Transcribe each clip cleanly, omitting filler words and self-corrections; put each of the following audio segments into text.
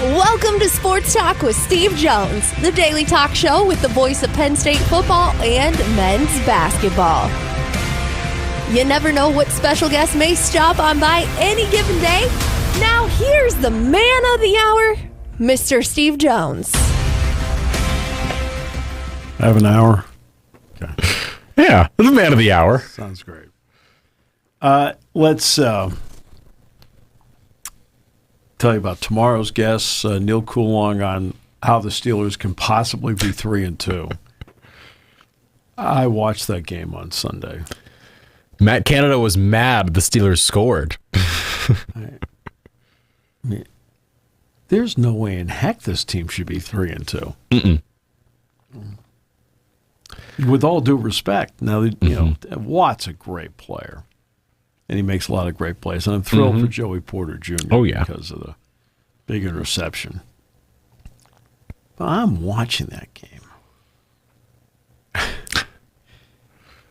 Welcome to Sports Talk with Steve Jones, the daily talk show with the voice of Penn State football and men's basketball. You never know what special guest may stop on by any given day. Now here's the man of the hour, Mr. Steve Jones. I have an hour. Okay. Yeah, the man of the hour. Sounds great. Let's tell you about tomorrow's guests. Neil Coulong on how the Steelers can possibly be 3-2. I watched that game on Sunday. Matt Canada was mad the Steelers scored. I mean, there's no way in heck this team should be 3-2. Mm-mm. With all due respect, now you know Watt's a great player, and he makes a lot of great plays. And I'm thrilled for Joey Porter Jr. Oh, yeah. because of the big interception. But I'm watching that game,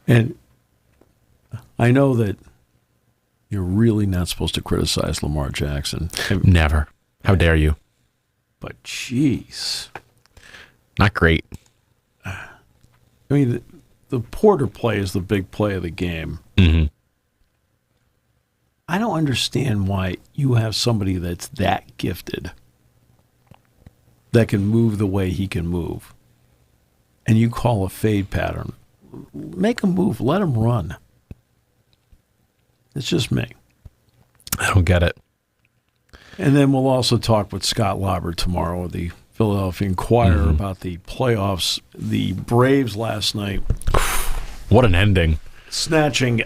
and I know that you're really not supposed to criticize Lamar Jackson. Never. How dare you? But jeez, not great. I mean, the Porter play is the big play of the game. Mm-hmm. I don't understand why you have somebody that's that gifted that can move the way he can move, and you call a fade pattern. Make him move. Let him run. It's just me. I don't get it. And then we'll also talk with Scott Lauber tomorrow of the Philadelphia Inquirer about the playoffs. The Braves last night. What an ending. Snatching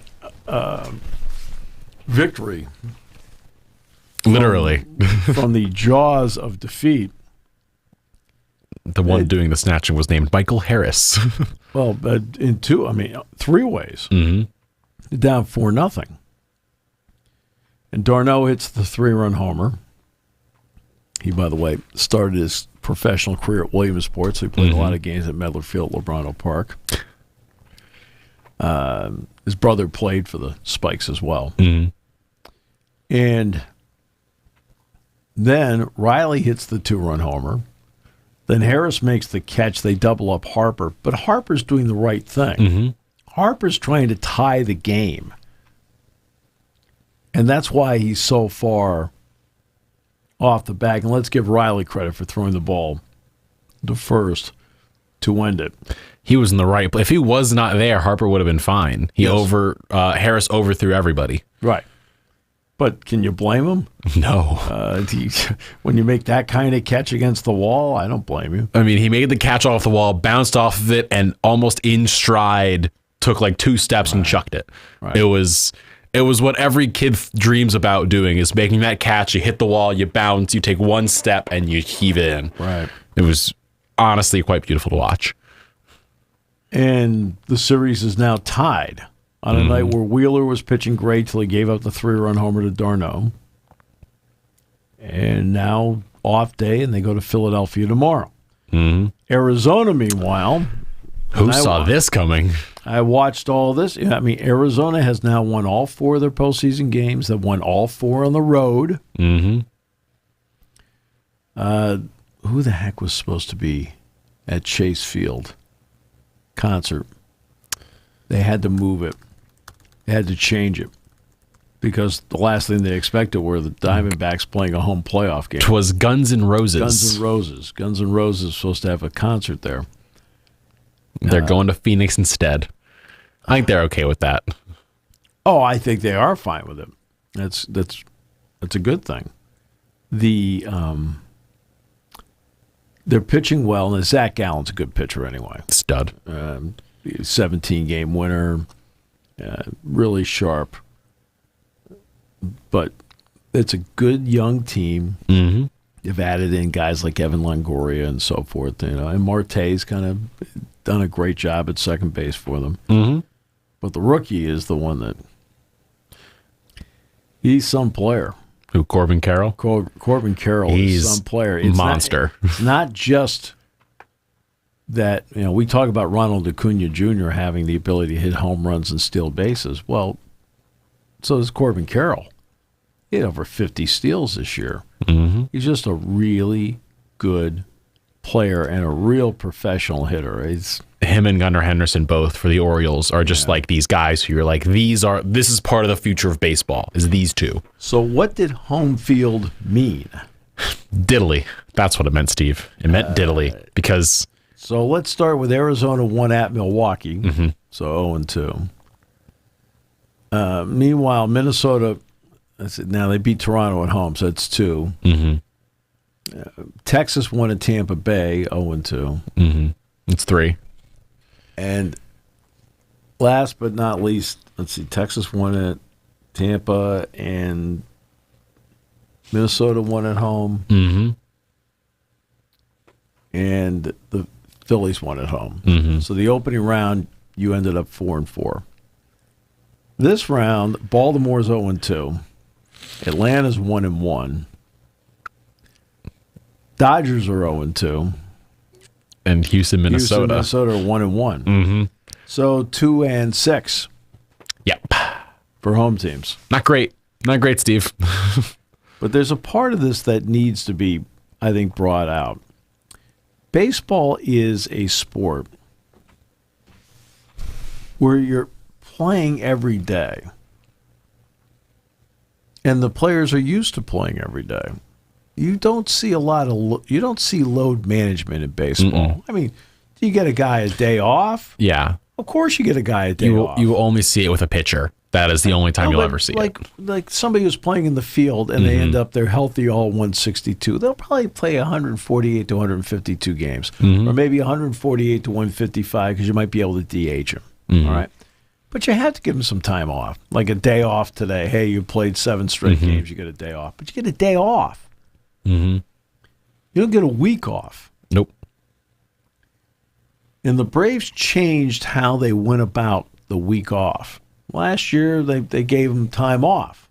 victory. Literally. From the jaws of defeat. The one doing the snatching was named Michael Harris. Well, but in three ways. Mm-hmm. Down 4-0. And Darno hits the 3-run homer. He, by the way, started his professional career at Williamsport, so he played a lot of games at Medler Field, Lebrano Park. His brother played for the Spikes as well. Mm-hmm. And then Riley hits the 2-run homer. Then Harris makes the catch. They double up Harper. But Harper's doing the right thing. Mm-hmm. Harper's trying to tie the game. And that's why he's so far off the bag. And let's give Riley credit for throwing the ball to first to end it. He was in the right place. If he was not there, Harper would have been fine. Harris overthrew everybody. Right. But can you blame him? No. When you make that kind of catch against the wall, I don't blame you. I mean, he made the catch off the wall, bounced off of it, and almost in stride took like 2 steps and chucked it. Right. It was what every kid dreams about doing, is making that catch. You hit the wall, you bounce, you take 1 step, and you heave it in. Right. It was honestly quite beautiful to watch. And the series is now tied on a night where Wheeler was pitching great till he gave up the 3-run homer to Darno. And now off day, and they go to Philadelphia tomorrow. Mm-hmm. Arizona, meanwhile. Who saw this coming? I watched all this. I mean, Arizona has now won all 4 of their postseason games. They've won all 4 on the road. Mm-hmm. Who the heck was supposed to be at Chase Field concert? They had to move it. They had to change it because the last thing they expected were the Diamondbacks playing a home playoff game. 'Twas Guns N' Roses. Guns N' Roses. Guns N' Roses was supposed to have a concert there. They're going to Phoenix instead. I think they're okay with that. Oh, I think they are fine with it. That's a good thing. They're pitching well, and Zach Gallen's a good pitcher anyway. Stud. 17-game winner, really sharp. But it's a good young team. Mm-hmm. They've added in guys like Evan Longoria and so forth, and Marte's kind of done a great job at second base for them. Mm-hmm. But the rookie is the one that he's some player. Who, Corbin Carroll? Corbin Carroll He's is some player. It's monster. It's not just that, we talk about Ronald Acuna Jr. having the ability to hit home runs and steal bases. Well, so does Corbin Carroll. He had over 50 steals this year. Mm-hmm. He's just a really good player and a real professional hitter. It's him and Gunnar Henderson both for the Orioles are just like these guys who you're like, this is part of the future of baseball, is these two. So what did home field mean? Diddly. That's what it meant, Steve. It meant diddly because... So let's start with Arizona won at Milwaukee, so 0-2. Meanwhile, Minnesota, now they beat Toronto at home, so it's 2. Texas won at Tampa Bay, 0-2. It's 3. And last but not least, let's see, Texas won at Tampa and Minnesota won at home. And the Phillies won at home. So the opening round, you ended up 4-4. This round, Baltimore's 0-2. Atlanta's 1-1. Dodgers are 0-2. And Houston, Minnesota. Minnesota are 1-1. So 2-6. Yep. For home teams. Not great. Not great, Steve. But there's a part of this that needs to be, I think, brought out. Baseball is a sport where you're playing every day. And the players are used to playing every day. You don't see you don't see load management in baseball. I mean, do you get a guy a day off? Yeah. Of course you get a guy a day off. You only see it with a pitcher. That is the only time you'll ever see it. Like somebody who's playing in the field and they end up, they're healthy all 162. They'll probably play 148 to 152 games. Or maybe 148 to 155 because you might be able to DH them. All right? But you have to give them some time off. Like a day off today. Hey, you played 7 straight games, you get a day off. But you get a day off. You don't get a week off. Nope. And the Braves changed how they went about the week off. Last year, they gave them time off.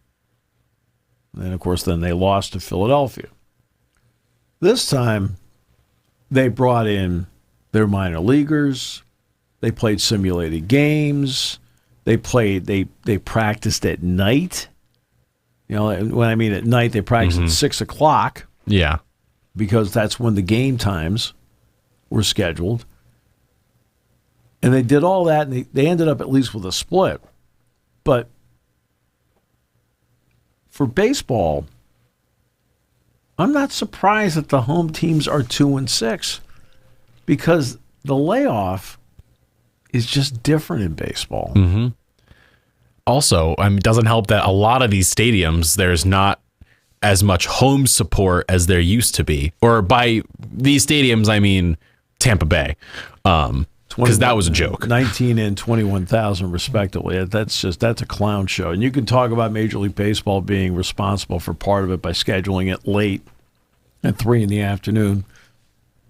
And, of course, then they lost to Philadelphia. This time, they brought in their minor leaguers. They played simulated games. They practiced at night. You know, when I mean at night, they practiced at 6 o'clock. Yeah. Because that's when the game times were scheduled. And they did all that, and they ended up at least with a split. But for baseball, I'm not surprised that the home teams are 2-6 because the layoff is just different in baseball. Also, it doesn't help that a lot of these stadiums, there's not as much home support as there used to be. Or by these stadiums, I mean Tampa Bay. Because that was a joke. 19 and 21,000 respectively. That's a clown show. And you can talk about Major League Baseball being responsible for part of it by scheduling it late at 3 in the afternoon.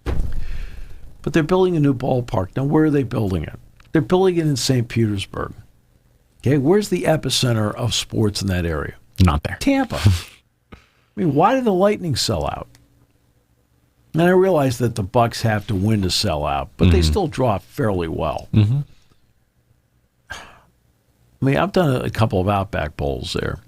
But they're building a new ballpark. Now, where are they building it? They're building it in St. Petersburg. Okay, where's the epicenter of sports in that area? Not there. Tampa. I mean, why did the Lightning sell out? And I realize that the Bucks have to win to sell out, but they still draw fairly well. I mean, I've done a couple of Outback Bowls there.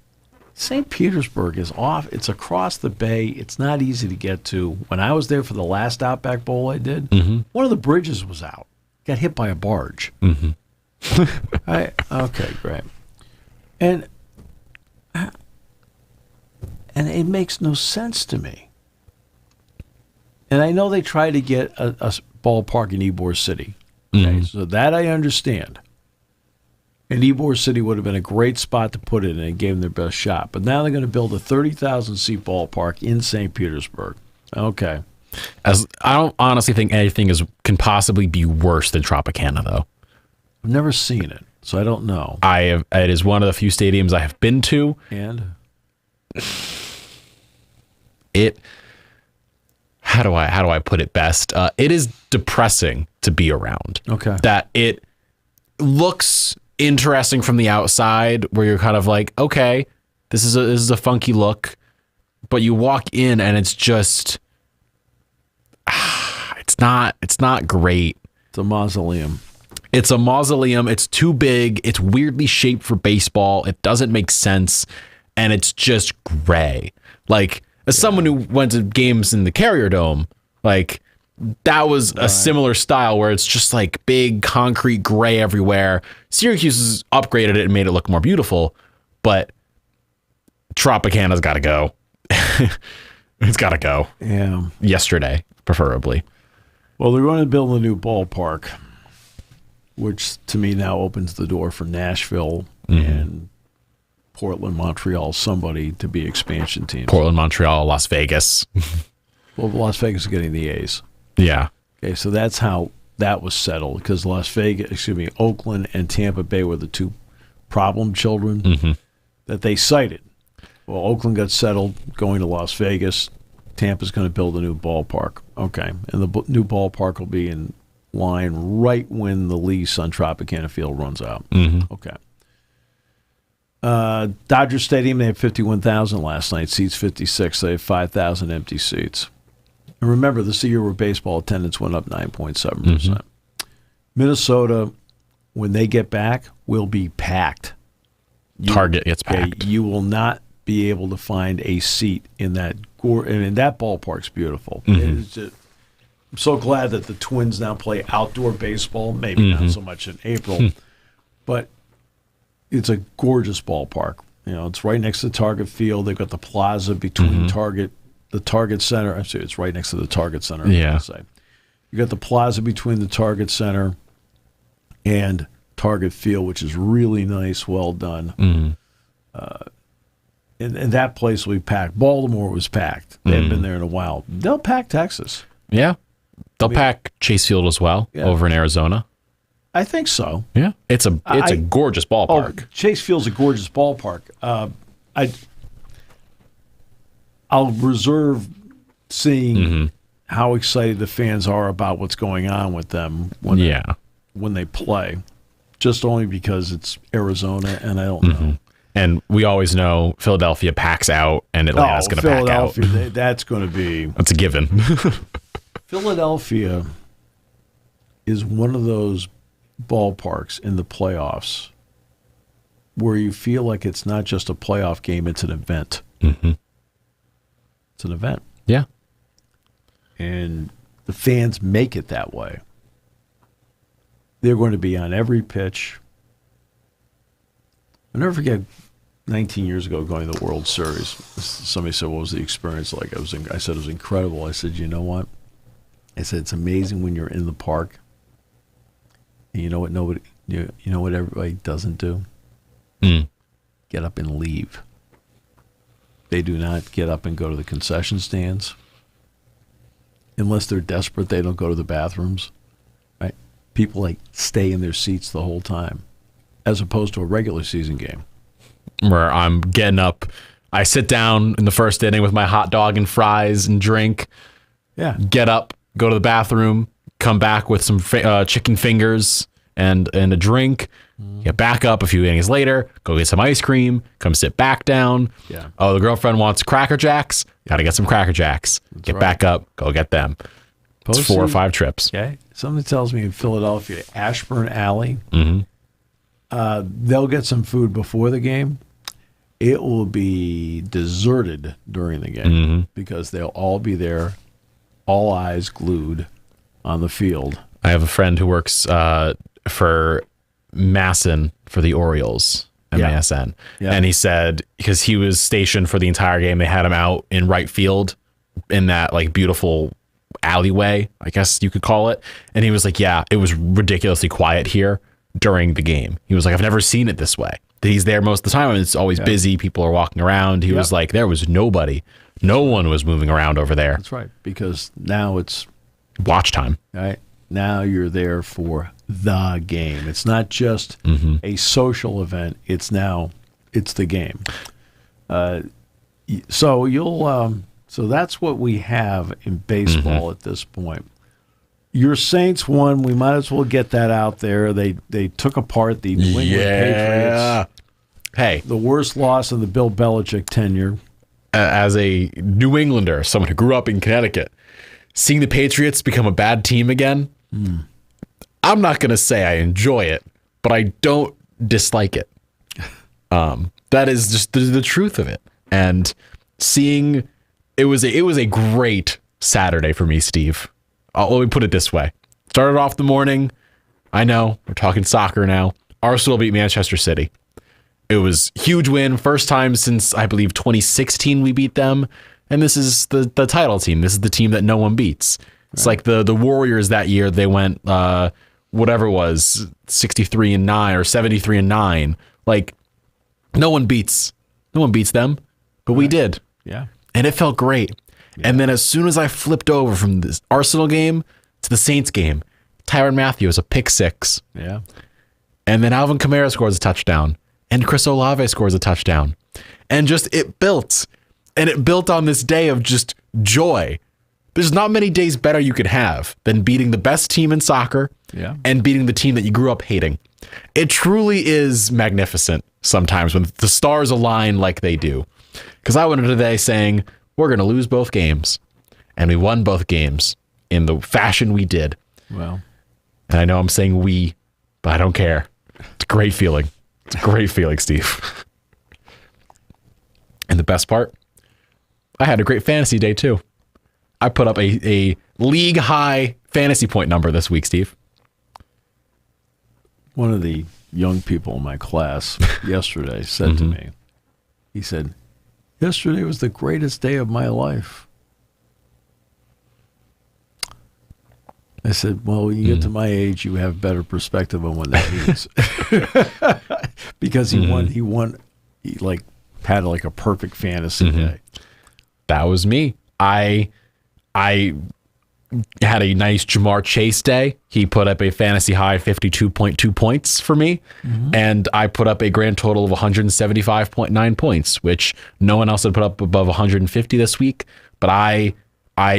St. Petersburg is off. It's across the bay. It's not easy to get to. When I was there for the last Outback Bowl I did, one of the bridges was out. Got hit by a barge. Okay, great. And it makes no sense to me. And I know they tried to get a ballpark in Ybor City. Okay, so that I understand. And Ybor City would have been a great spot to put it in and gave them their best shot. But now they're going to build a 30,000-seat ballpark in St. Petersburg. Okay. As I don't honestly think anything can possibly be worse than Tropicana, though. I've never seen it, so I don't know. It is one of the few stadiums I have been to. And? How do I put it best? It is depressing to be around. Okay. That it looks interesting from the outside, where you're kind of like, okay, this is a funky look, but you walk in and it's just, it's not great. It's a mausoleum. It's a mausoleum. It's too big. It's weirdly shaped for baseball. It doesn't make sense, and it's just gray. Like, As someone who went to games in the Carrier Dome, like that was a similar style where it's just like big concrete gray everywhere. Syracuse has upgraded it and made it look more beautiful, but Tropicana's got to go. It's got to go. Yeah. Yesterday, preferably. Well, they're going to build a new ballpark, which to me now opens the door for Nashville and Portland, Montreal, somebody to be expansion teams. Portland, Montreal, Las Vegas. Well, Las Vegas is getting the A's. Yeah. Okay, so that's how that was settled because Oakland and Tampa Bay were the two problem children that they cited. Well, Oakland got settled going to Las Vegas. Tampa's going to build a new ballpark. Okay, and the new ballpark will be in line right when the lease on Tropicana Field runs out. Okay. Dodger Stadium, they had 51,000 last night. Seats 56. They have 5,000 empty seats. And remember, this is a year where baseball attendance went up 9.7%. Minnesota, when they get back, will be packed. Target gets packed. You will not be able to find a seat in that. That ballpark's beautiful. I'm so glad that the Twins now play outdoor baseball. Maybe not so much in April, but it's a gorgeous ballpark. You know, it's right next to Target Field. They've got the plaza between the Target Center. Actually, it's right next to the Target Center. Yeah. You got the plaza between the Target Center and Target Field, which is really nice, well done. And that place will be packed. Baltimore was packed. They haven't been there in a while. They'll pack Texas. Yeah. They'll pack Chase Field as well over in Arizona. I think so. Yeah. It's a gorgeous ballpark. Chase Field's a gorgeous ballpark. I'll reserve seeing how excited the fans are about what's going on with them when they play. Just only because it's Arizona and I don't know. And we always know Philadelphia packs out and Atlanta's going to pack out. That's going to be... That's a given. Philadelphia is one of those ballparks in the playoffs where you feel like it's not just a playoff game, it's an event. It's an event. Yeah. And the fans make it that way. They're going to be on every pitch. I'll never forget 19 years ago going to the World Series. Somebody said, what was the experience like? I said, it was incredible. I said, you know what? I said, it's amazing when you're in the park. And you know what everybody doesn't do? Get up and leave. They do not get up and go to the concession stands. Unless they're desperate, they don't go to the bathrooms. Right? People stay in their seats the whole time, as opposed to a regular season game. Where I'm getting up, I sit down in the first inning with my hot dog and fries and drink. Yeah. Get up, go to the bathroom, come back with some chicken fingers and a drink. Get back up a few innings later, go get some ice cream, come sit back down. Yeah. Oh, the girlfriend wants Cracker Jacks. Got to get some Cracker Jacks. Get back up, go get them. It's 4 or 5 trips. Okay. Something tells me in Philadelphia, Ashburn Alley, they'll get some food before the game. It will be deserted during the game because they'll all be there, all eyes glued on the field. I have a friend who works for Masson for the Orioles, MASN. Yeah. And he said, because he was stationed for the entire game, they had him out in right field in that beautiful alleyway, I guess you could call it. And he was like, yeah, it was ridiculously quiet here during the game. He was like, I've never seen it this way. He's there most of the time and it's always busy. People are walking around. He was like, there was nobody. No one was moving around over there. That's right. Because now it's watch time. Right. Now you're there for the game. It's not just a social event. It's the game. So that's what we have in baseball at this point. Your Saints won. We might as well get that out there. They took apart the New England Patriots. Hey, the worst loss in the Bill Belichick tenure. As a New Englander, someone who grew up in Connecticut, seeing the Patriots become a bad team again, I'm not going to say I enjoy it, but I don't dislike it. That is just the truth of it. And seeing it was a great Saturday for me, Steve. Let me put it this way. Started off the morning. I know we're talking soccer now. Arsenal beat Manchester City. It was a huge win. First time since, I believe, 2016 we beat them. And this is the title team. This is the team that no one beats. It's like the Warriors that year. They went, whatever it was, 63-9 or 73-9. Like, no one beats them, but we did. Yeah. And it felt great. Yeah. And then as soon as I flipped over from this Arsenal game to the Saints game, Tyrann Mathieu a pick six. Yeah. And then Alvin Kamara scores a touchdown. And Chris Olave scores a touchdown. And just it built. And it built on this day of just joy. There's not many days better you could have than beating the best team in soccer and beating the team that you grew up hating. It truly is magnificent sometimes when the stars align like they do. Because I went into today saying, we're going to lose both games. And we won both games in the fashion we did. Well, and I know I'm saying we, but I don't care. It's a great feeling. It's a great feeling, Steve. And the best part, I had a great fantasy day too. I put up a league high fantasy point number this week, Steve. One of the young people in my class yesterday said to me, he said, yesterday was the greatest day of my life. I said, well, when you get to my age, you have better perspective on what that means. Because he had like a perfect fantasy day. That was me. I had a nice Jamar Chase day. He put up a fantasy high 52.2 points for me. And I put up a grand total of 175.9 points, which no one else had put up above 150 this week. But I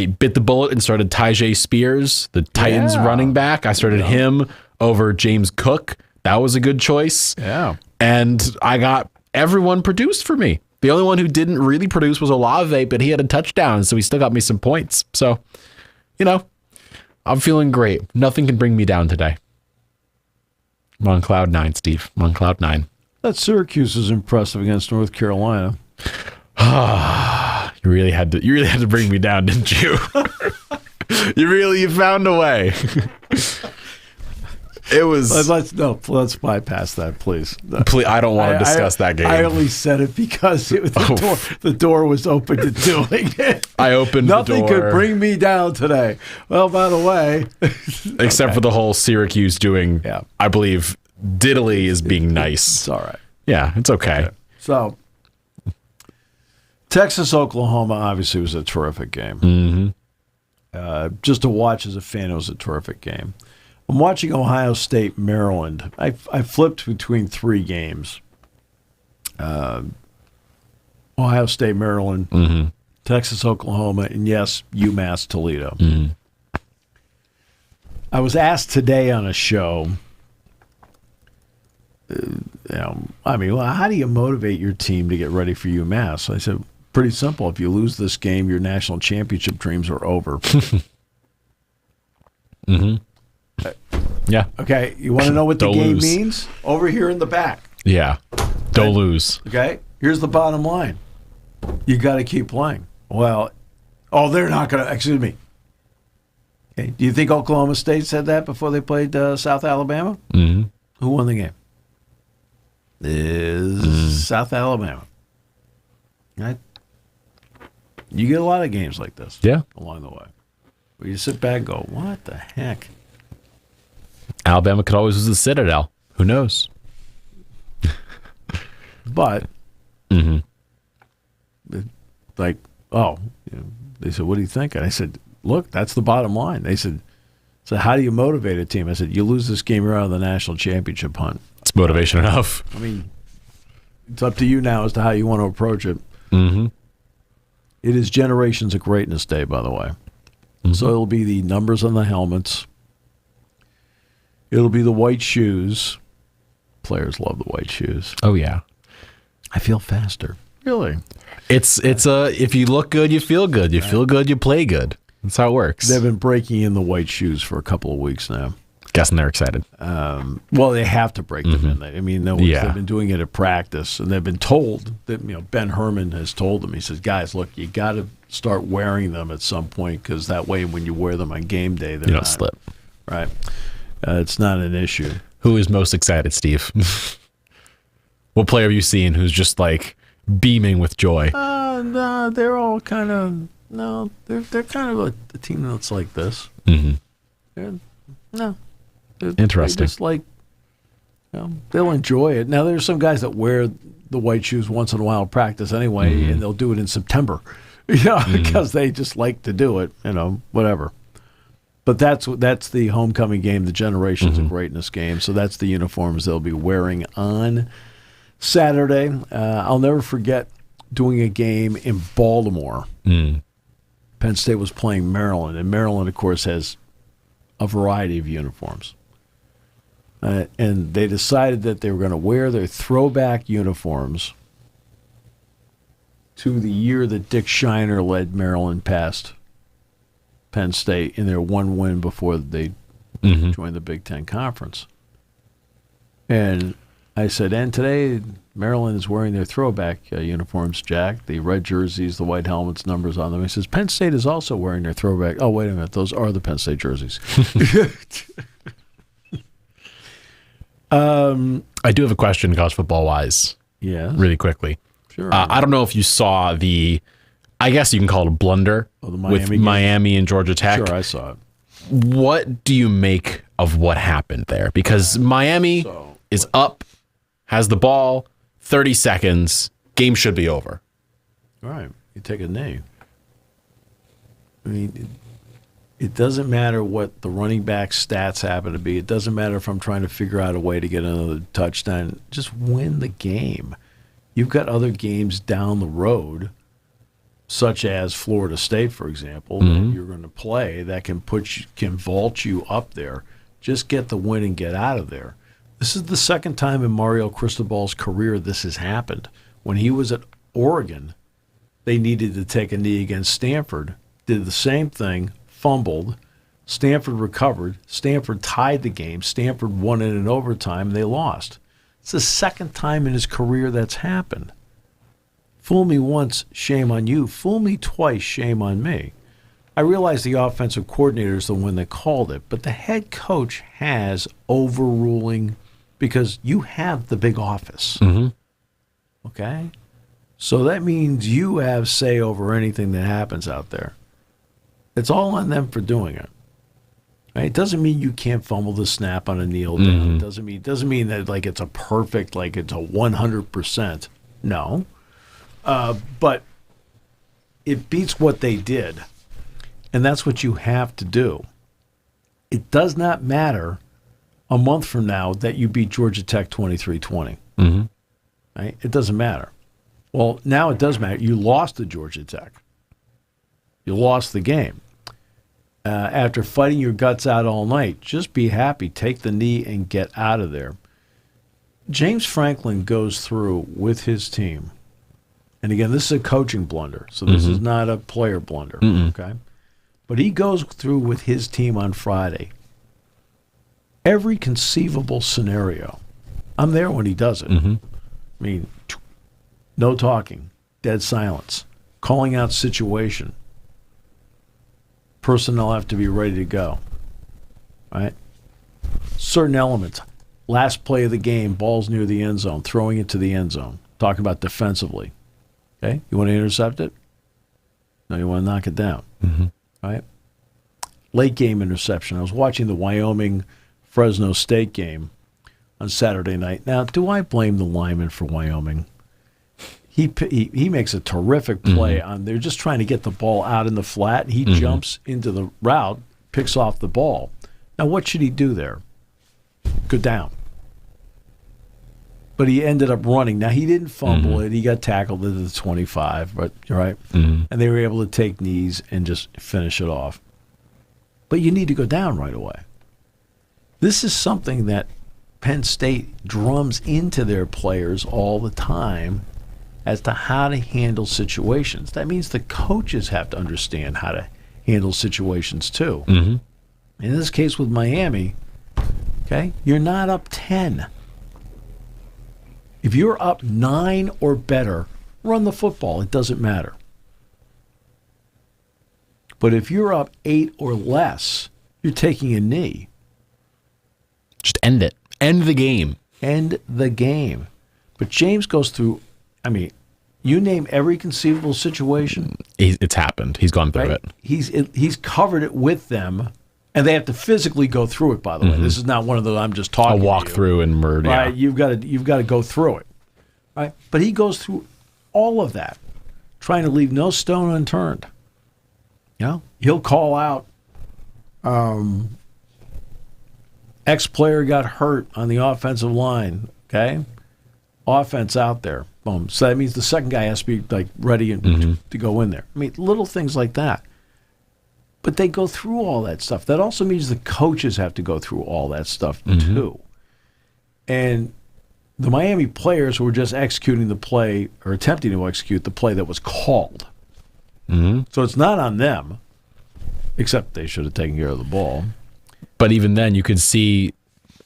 bit the bullet and started Tyjae Spears, the Titans running back. I started him over James Cook. That was a good choice. Yeah. And I got everyone produced for me. The only one who didn't really produce was Olave, but he had a touchdown, so he still got me some points. So, I'm feeling great. Nothing can bring me down today. I'm on cloud nine, Steve. I'm on cloud nine. That Syracuse is impressive against North Carolina. You really had to bring me down, didn't you? You found a way. It was. Let's bypass that, please. Please, I don't want to discuss that game. I only said it because the door was open to doing it. I opened the door. Nothing could bring me down today. Well, by the way, except for the whole Syracuse doing. Yeah. I believe diddly is being nice. It's all right. Yeah, it's okay. So, Texas, Oklahoma obviously was a terrific game. Just to watch as a fan, it was a terrific game. I'm watching Ohio State, Maryland. I flipped between three games. Ohio State, Maryland, Texas, Oklahoma, and yes, UMass, Toledo. I was asked today on a show, how do you motivate your team to get ready for UMass? I said, pretty simple. If you lose this game, your national championship dreams are over. Yeah. Okay. You want to know what the game means? Over here in the back. Yeah. Don't lose. Okay. Here's the bottom line. You got to keep playing. Well, they're not going to. Excuse me. Okay. Do you think Oklahoma State said that before they played South Alabama? Who won the game? South Alabama. Right? You get a lot of games like this. Yeah. Along the way, where you sit back and go, "What the heck?" Alabama could always lose the Citadel. Who knows? But, they said, what do you think? And I said, look, that's the bottom line. They said, so how do you motivate a team? I said, you lose this game, you're out of the national championship hunt. It's motivation enough. I mean, it's up to you now as to how you want to approach it. It is Generations of Greatness Day, by the way. So it'll be the numbers on the helmets. It'll be the white shoes. Players love the white shoes. Oh, yeah. I feel faster. Really? It's if you look good, you feel good. You feel good, you play good. That's how it works. They've been breaking in the white shoes for a couple of weeks now. Guessing they're excited. Well, they have to break them in. They've been doing it at practice, and they've been told that Ben Herman has told them. He says, "Guys, look, you got to start wearing them at some point, because that way when you wear them on game day, they're You don't not, slip. Right. It's not an issue. Who is most excited, Steve? What player have you seen who's just like beaming with joy? No, they're all kind of they're kind of a team that's like this. Mm-hmm. They're Interesting. just like, they'll enjoy it. Now there's some guys that wear the white shoes once in a while at practice anyway, and they'll do it in September, because they just like to do it, whatever. But that's the homecoming game, the Generations of Greatness game. So that's the uniforms they'll be wearing on Saturday. I'll never forget doing a game in Baltimore. Penn State was playing Maryland, and Maryland, of course, has a variety of uniforms. And they decided that they were going to wear their throwback uniforms to the year that Dick Shiner led Maryland past Penn State in their one win before they joined the Big Ten Conference. And I said, and today Maryland is wearing their throwback uniforms, Jack, the red jerseys, the white helmets, numbers on them. He says, Penn State is also wearing their throwback. Oh, wait a minute. Those are the Penn State jerseys. I do have a question, college football-wise. Yeah. Really quickly. Sure. I don't know if you saw I guess you can call it a blunder with Miami and Georgia Tech. Sure, I saw it. What do you make of what happened there? Because Miami is up, has the ball, 30 seconds, game should be over. All right. You take a knee. I mean, it doesn't matter what the running back stats happen to be. It doesn't matter if I'm trying to figure out a way to get another touchdown. Just win the game. You've got other games down the road, such as Florida State, for example, that you're going to play that can vault you up there. Just get the win and get out of there. This is the second time in Mario Cristobal's career this has happened. When he was at Oregon, they needed to take a knee against Stanford, did the same thing, fumbled. Stanford recovered. Stanford tied the game. Stanford won it in overtime. They lost. It's the second time in his career that's happened. Fool me once, shame on you. Fool me twice, shame on me. I realize the offensive coordinator is the one that called it, but the head coach has overruling because you have the big office. Okay? So that means you have say over anything that happens out there. It's all on them for doing it. Right? It doesn't mean you can't fumble the snap on a kneel down. It doesn't mean that like it's a perfect, like it's a 100%. No. But it beats what they did. And that's what you have to do. It does not matter a month from now that you beat Georgia Tech 23-20. Right? It doesn't matter. Well, now it does matter. You lost to Georgia Tech. You lost the game. After fighting your guts out all night, just be happy, take the knee, and get out of there. James Franklin goes through with his team. And again, this is a coaching blunder, so this is not a player blunder, okay? But he goes through with his team on Friday. Every conceivable scenario. I'm there when he does it. I mean, no talking, dead silence, calling out situation. Personnel have to be ready to go, right? Certain elements. Last play of the game, ball's near the end zone, throwing it to the end zone. Talking about defensively. Okay, you want to intercept it? No, you want to knock it down. Right? Late game interception. I was watching the Wyoming-Fresno State game on Saturday night. Now, do I blame the lineman for Wyoming? He makes a terrific play on. They're just trying to get the ball out in the flat. And he jumps into the route, picks off the ball. Now, what should he do there? Go down. But he ended up running. Now, he didn't fumble it. He got tackled into the 25, but right? And they were able to take knees and just finish it off. But you need to go down right away. This is something that Penn State drums into their players all the time as to how to handle situations. That means the coaches have to understand how to handle situations too. In this case with Miami, okay, you're not up 10. If you're up 9 or better, run the football. It doesn't matter. But if you're up 8 or less, you're taking a knee. Just end it. End the game. End the game. But James goes through, I mean, you name every conceivable situation. It's happened. He's gone through it. He's covered it with them, and they have to physically go through it, by the way. This is not one of those I'm just talking A walk through and murder. Right? You've got to go through it. Right? But he goes through all of that, trying to leave no stone unturned. You know? He'll call out X player got hurt on the offensive line, okay? Offense out there. Boom. So that means the second guy has to be like ready and to go in there. I mean, little things like that. But they go through all that stuff. That also means the coaches have to go through all that stuff too. And the Miami players were just executing the play or attempting to execute the play that was called. So it's not on them, except they should have taken care of the ball. But even then, you could see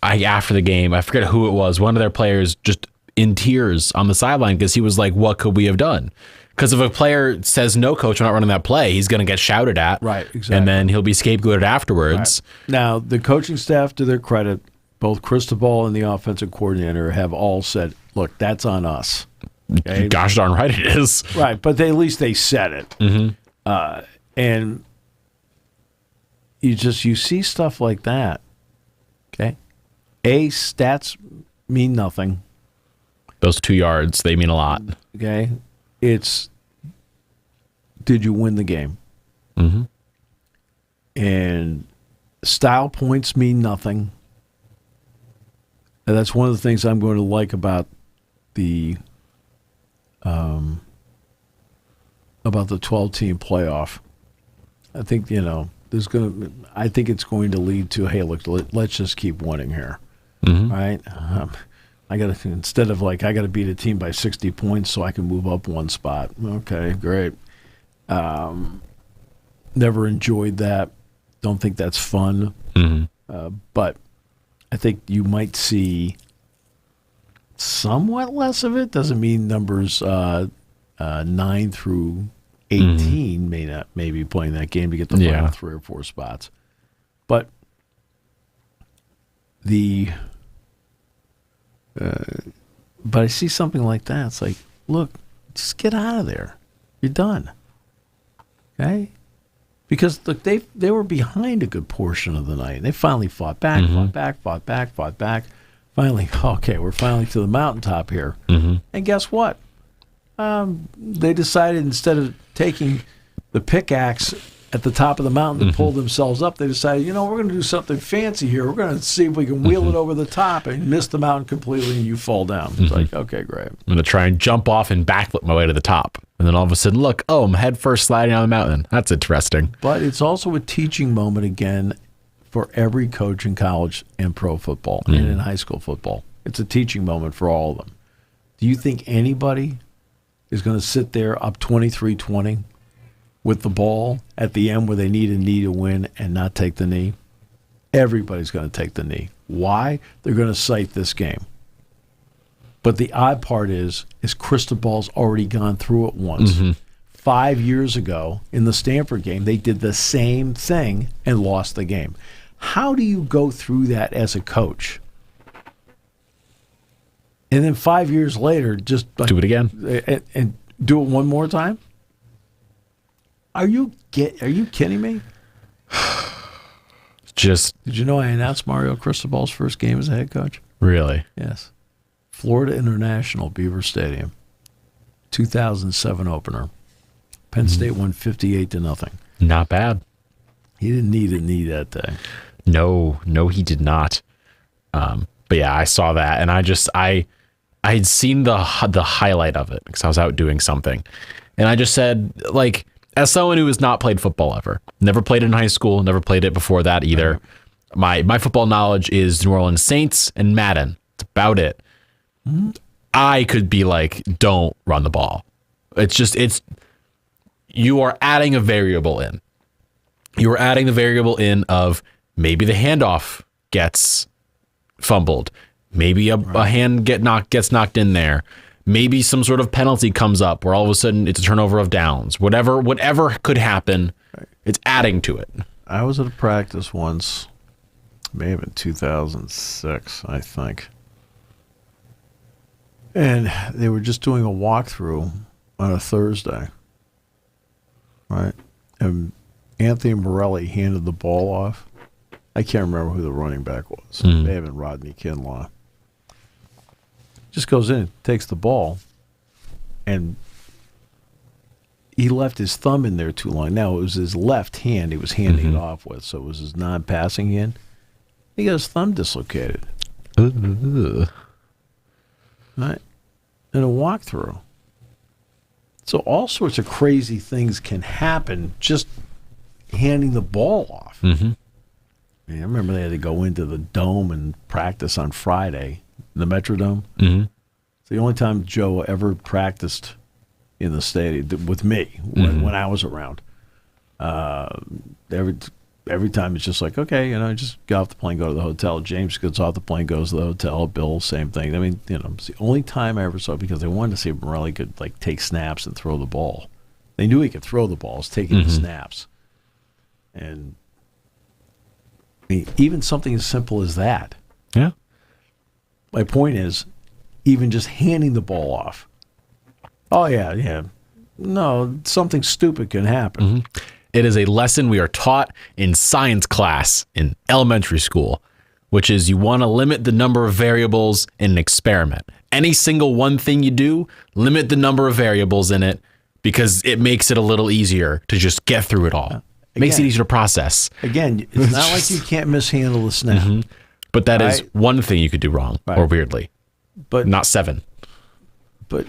after the game, I forget who it was, one of their players just in tears on the sideline because he was like, what could we have done? Because if a player says, no, coach, we're not running that play, he's going to get shouted at. Right, exactly. And then he'll be scapegoated afterwards. Right. Now, the coaching staff, to their credit, both Cristobal and the offensive coordinator have all said, look, that's on us. Okay? Gosh darn right it is. Right, but at least they said it. And you see stuff like that. Okay? Stats mean nothing. Those 2 yards, they mean a lot. Okay? It's, did you win the game? And style points mean nothing. And that's one of the things I'm going to like about the 12-team playoff. I think, I think it's going to lead to, hey, look, let's just keep winning here. Right? I got to, instead of like, I got to beat a team by 60 points so I can move up one spot. Okay, great. Never enjoyed that. Don't think that's fun. But I think you might see somewhat less of it. Doesn't mean numbers 9 through 18 may be playing that game to get the final 3 or 4 spots. But but I see something like that. It's like, look, just get out of there. You're done. Okay? Because look, they were behind a good portion of the night. They finally fought back. Finally, okay, we're finally to the mountaintop here. And guess what? They decided instead of taking the pickaxe at the top of the mountain to pull themselves up, they decided, we're going to do something fancy here. We're going to see if we can wheel it over the top and miss the mountain completely and you fall down. It's like, okay, great. I'm going to try and jump off and backflip my way to the top. And then all of a sudden, look, I'm head first sliding down the mountain. That's interesting. But it's also a teaching moment again for every coach in college and pro football and in high school football. It's a teaching moment for all of them. Do you think anybody is going to sit there up 23-20 with the ball at the end where they need a knee to win and not take the knee? Everybody's going to take the knee. Why? They're going to cite this game. But the odd part is Cristobal's already gone through it once. 5 years ago in the Stanford game, they did the same thing and lost the game. How do you go through that as a coach? And then 5 years later, just do it again and do it one more time? Are you kidding me? Just did you know I announced Mario Cristobal's first game as a head coach? Really? Yes. Florida International, Beaver Stadium, 2007 opener. Penn State won 58-0. Not bad. He didn't need a knee that day. No, he did not. But yeah, I saw that, and I had seen the highlight of it because I was out doing something, and I just said, like, as someone who has not played football ever, never played it in high school, never played it before that either. My football knowledge is New Orleans Saints and Madden. That's about it. I could be like, don't run the ball. You are adding a variable in. You are adding the variable in of maybe the handoff gets fumbled. Maybe a hand gets knocked in there. Maybe some sort of penalty comes up where all of a sudden it's a turnover of downs. Whatever could happen, It's adding to it. I was at a practice once, may have been 2006, I think. And they were just doing a walkthrough on a Thursday, right? And Anthony Morelli handed the ball off. I can't remember who the running back was. It may have been Rodney Kinlaw. Just goes in, takes the ball, and he left his thumb in there too long. Now, it was his left hand he was handing it off with, so it was his non-passing hand. He got his thumb dislocated. Right? In a walkthrough. So all sorts of crazy things can happen just handing the ball off. I remember they had to go into the Dome and practice on Friday, the Metrodome. It's the only time Joe ever practiced in the stadium with me when I was around. Every time it's just like, okay, just get off the plane, go to the hotel. James gets off the plane, goes to the hotel. Bill, same thing. I mean, it's the only time I ever saw it because they wanted to see if Morelli could take snaps and throw the ball. They knew he could throw the balls, taking the snaps. And I mean, even something as simple as that. Yeah. My point is, even just handing the ball off. Oh, yeah. No, something stupid can happen. It is a lesson we are taught in science class in elementary school, which is you want to limit the number of variables in an experiment. Any single one thing you do, limit the number of variables in it because it makes it a little easier to just get through it all. Makes it easier to process. Again, it's not like you can't mishandle the snap. But that is one thing you could do wrong or weirdly. But not 7. But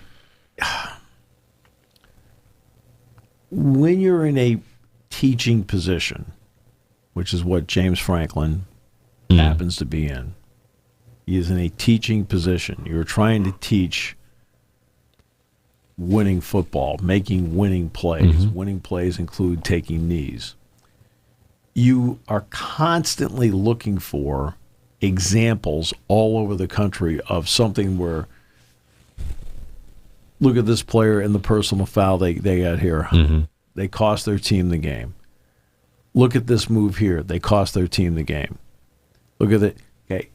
when you're in a teaching position, which is what James Franklin happens to be in, he is in a teaching position. You're trying to teach winning football, making winning plays. Winning plays include taking knees. You are constantly looking for examples all over the country of something where, look at this player and the personal foul they got here. They cost their team the game. Look at this move here. They cost their team the game. Look at it. Okay,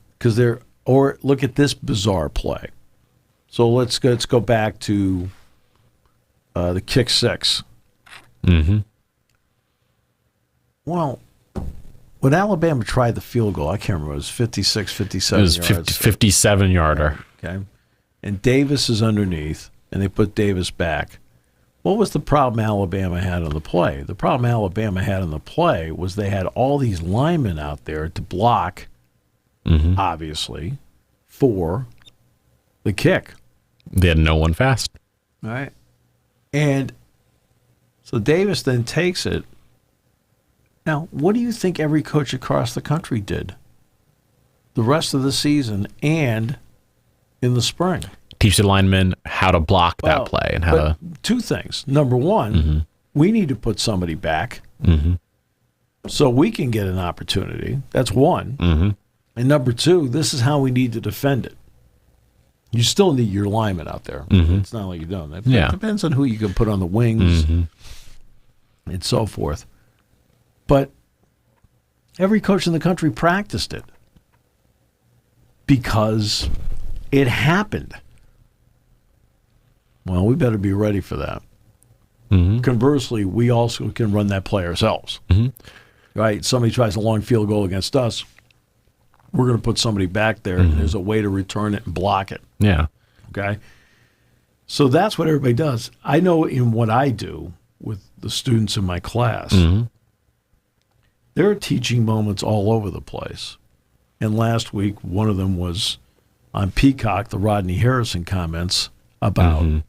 or look at this bizarre play. So let's go back to the kick 6. Well, when Alabama tried the field goal, I can't remember, it was 56, 57 yards. It was 57-yarder. Okay. And Davis is underneath, and they put Davis back. What was the problem Alabama had on the play? The problem Alabama had on the play was they had all these linemen out there to block, obviously, for the kick. They had no one fast. All right. And so Davis then takes it. Now, what do you think every coach across the country did the rest of the season and in the spring? Teach the linemen how to block that play and how to. Two things. Number one, we need to put somebody back so we can get an opportunity. That's one. And number two, this is how we need to defend it. You still need your linemen out there. It's not like you don't. It depends on who you can put on the wings and so forth. But every coach in the country practiced it because it happened. Well, we better be ready for that. Conversely, we also can run that play ourselves. Right? Somebody tries a long field goal against us, we're going to put somebody back there, and there's a way to return it and block it. Yeah. Okay? So that's what everybody does. I know in what I do with the students in my class, there are teaching moments all over the place. And last week, one of them was on Peacock, the Rodney Harrison comments about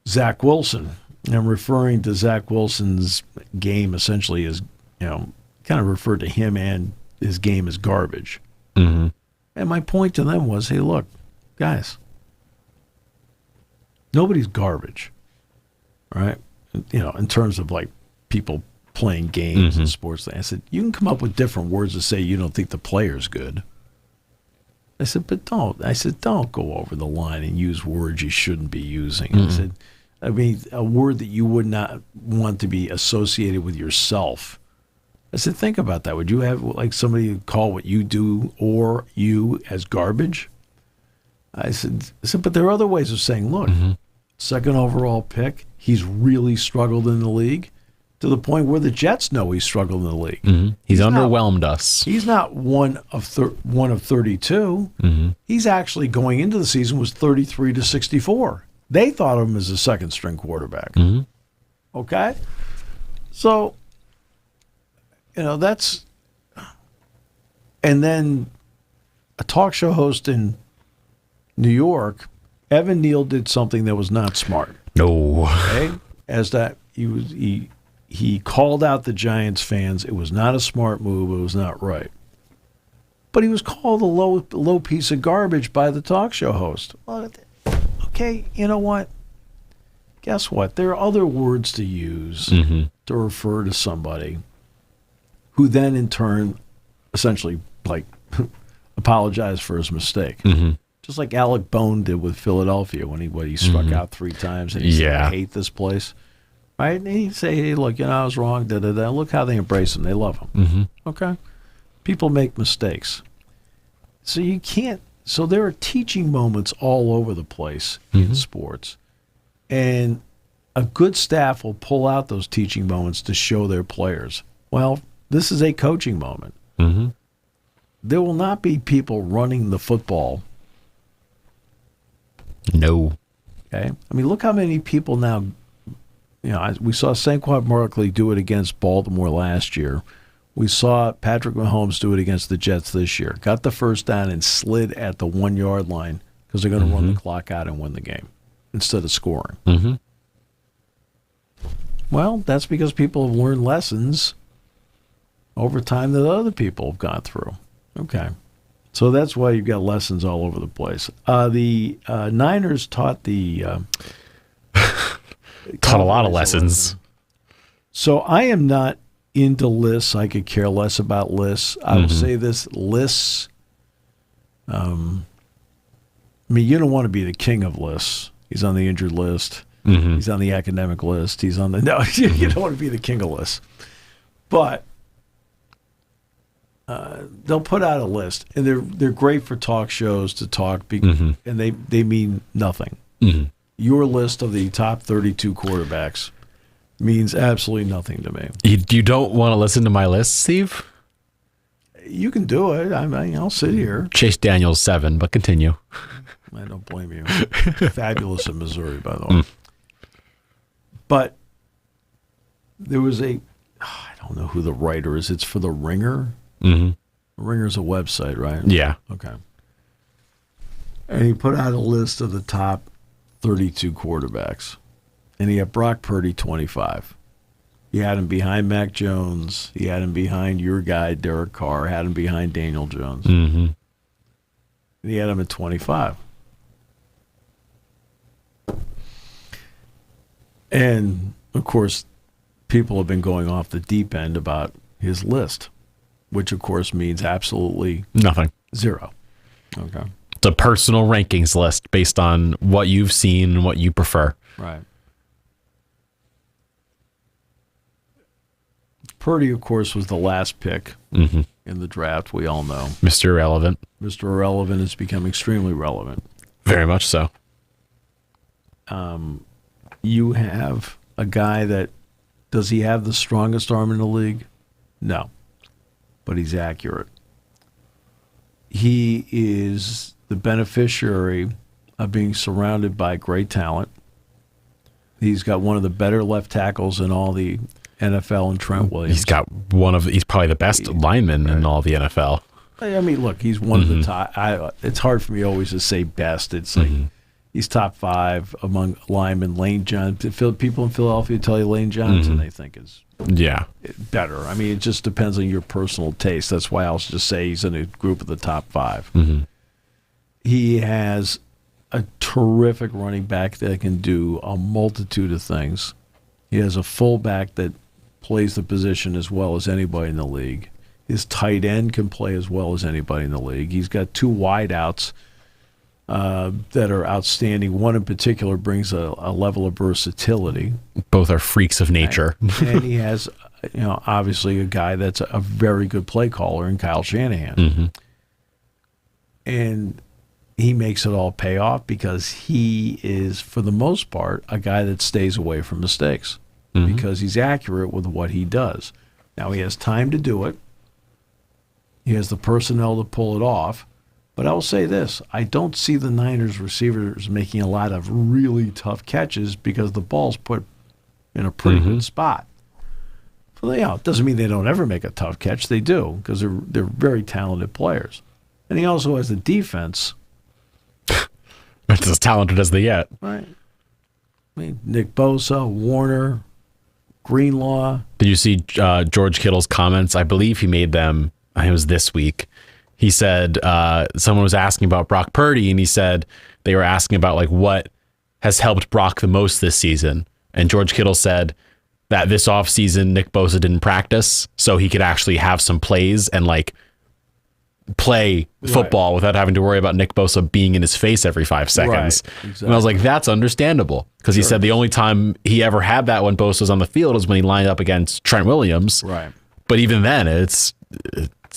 Zach Wilson. And I'm referring to Zach Wilson's game essentially as, kind of referred to him and his game as garbage. And my point to them was, hey, look, guys, nobody's garbage, right? In terms of like people playing games and sports. I said, you can come up with different words to say you don't think the player's good. I said, but don't. I said, don't go over the line and use words you shouldn't be using. I said, I mean, a word that you would not want to be associated with yourself. I said, think about that. Would you have like somebody call what you do or you as garbage? I said, but there are other ways of saying, look, second overall pick, he's really struggled in the league to the point where the Jets know he's struggled in the league. He's underwhelmed us. He's not one of 32. He's actually going into the season was 33 to 64. They thought of him as a second string quarterback. Okay? So, that's, and then a talk show host in New York, Evan Neal did something that was not smart. No. Okay? As that he called out the Giants fans. It was not a smart move. It was not right. But he was called a low piece of garbage by the talk show host. Well, okay, you know what? Guess what? There are other words to use to refer to somebody who then in turn essentially like apologized for his mistake. Just like Alec Bone did with Philadelphia when he struck out 3 times and he said, I hate this place. Right? And he'd say, hey, look, I was wrong. Look how they embrace him. They love him. Okay? People make mistakes. So you can't. So there are teaching moments all over the place in sports. And a good staff will pull out those teaching moments to show their players, well, this is a coaching moment. There will not be people running the football. No. Okay? I mean, look how many people now, we saw Saquon Barkley do it against Baltimore last year. We saw Patrick Mahomes do it against the Jets this year. Got the first down and slid at the 1-yard line because they're going to run the clock out and win the game instead of scoring. Well, that's because people have learned lessons over time that other people have gone through. Okay. So that's why you've got lessons all over the place. The Niners taught the... Taught a lot of lessons. So I am not into lists. I could care less about lists. I will say this, lists, I mean, you don't want to be the king of lists. He's on the injured list. He's on the academic list. He's on the... No, you don't want to be the king of lists. But they'll put out a list, and they're great for talk shows to talk, and they mean nothing. Your list of the top 32 quarterbacks means absolutely nothing to me. You don't want to listen to my list, Steve? You can do it. I'll sit here. Chase Daniels 7, but continue. I don't blame you. Fabulous in Missouri, by the way. But there was I don't know who the writer is. It's for The Ringer. The Ringer's a website, right? Yeah. Okay. And he put out a list of the top 32 quarterbacks. And he had Brock Purdy 25. He had him behind Mac Jones. He had him behind your guy, Derek Carr. Had him behind Daniel Jones. And he had him at 25. And, of course, people have been going off the deep end about his list, which, of course, means absolutely nothing. 0. Okay. It's a personal rankings list based on what you've seen and what you prefer. Right. Purdy, of course, was the last pick in the draft. We all know. Mr. Irrelevant. Mr. Irrelevant has become extremely relevant. Very much so. You have a guy that, does he have the strongest arm in the league? No. But he's accurate. He is the beneficiary of being surrounded by great talent. He's got one of the better left tackles in all the NFL and Trent Williams. He's probably the best lineman in all the NFL. I mean, look, he's one of the top. It's hard for me always to say best. It's like he's top 5 among linemen. Lane Johnson. People in Philadelphia tell you Lane Johnson they think is better. I mean, it just depends on your personal taste. That's why I'll just say he's in a group of the top 5. He has a terrific running back that can do a multitude of things. He has a fullback that plays the position as well as anybody in the league. His tight end can play as well as anybody in the league. He's got 2 wideouts that are outstanding. One in particular brings a level of versatility. Both are freaks of nature. And he has, obviously a guy that's a very good play caller in Kyle Shanahan. Mm-hmm. And he makes it all pay off because he is, for the most part, a guy that stays away from mistakes because he's accurate with what he does. Now, he has time to do it. He has the personnel to pull it off. But I will say this, I don't see the Niners receivers making a lot of really tough catches because the ball's put in a pretty good spot. So, it doesn't mean they don't ever make a tough catch. They do because they're very talented players. And he also has a defense. It's as talented as they get. Right. I mean, Nick Bosa, Warner, Greenlaw. Did you see George Kittle's comments? I believe he made them, it was this week. He said someone was asking about Brock Purdy, and he said they were asking about like what has helped Brock the most this season. And George Kittle said that this offseason Nick Bosa didn't practice, so he could actually have some plays and like play football without having to worry about Nick Bosa being in his face every 5 seconds. Right, exactly. And I was like, that's understandable. Because he said the only time he ever had that when Bosa was on the field was when he lined up against Trent Williams. Right. But even then, it's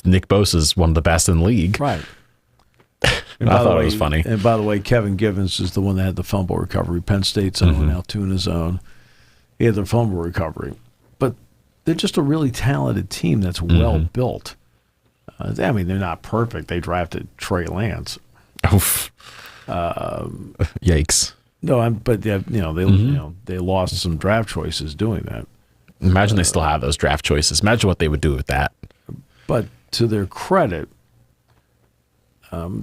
Nick Bosa's one of the best in the league. Right. And I thought it was funny. And by the way, Kevin Givens is the one that had the fumble recovery. Penn State's own, Altoona's own. He had the fumble recovery. But they're just a really talented team that's well built. I mean, they're not perfect. They drafted Trey Lance. Yikes! No, but they lost some draft choices doing that. Imagine they still have those draft choices. Imagine what they would do with that. But to their credit,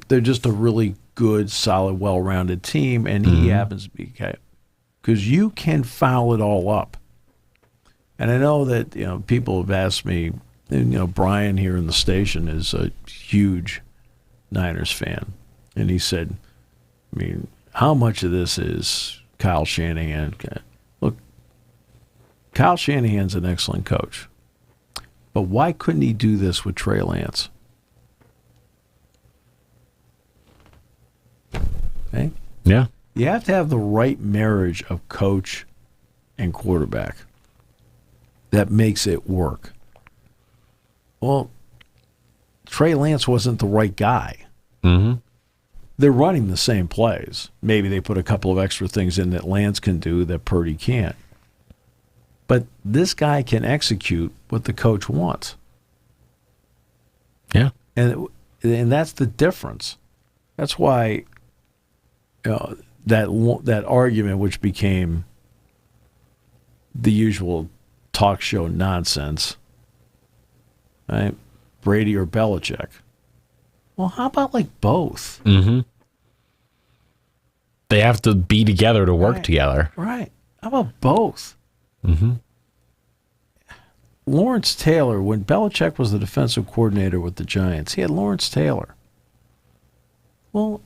they're just a really good, solid, well-rounded team, and he happens to be okay. Because you can foul it all up. And I know that people have asked me. And, Brian here in the station is a huge Niners fan. And he said, I mean, how much of this is Kyle Shanahan? Look, Kyle Shanahan's an excellent coach. But why couldn't he do this with Trey Lance? Okay? Yeah. You have to have the right marriage of coach and quarterback that makes it work. Well, Trey Lance wasn't the right guy. They're running the same plays. Maybe they put a couple of extra things in that Lance can do that Purdy can't. But this guy can execute what the coach wants. Yeah. And that's the difference. That's why that argument, which became the usual talk show nonsense, right? Brady or Belichick. Well, how about like both? They have to be together to work together. Right. How about both? Lawrence Taylor, when Belichick was the defensive coordinator with the Giants, he had Lawrence Taylor. Well,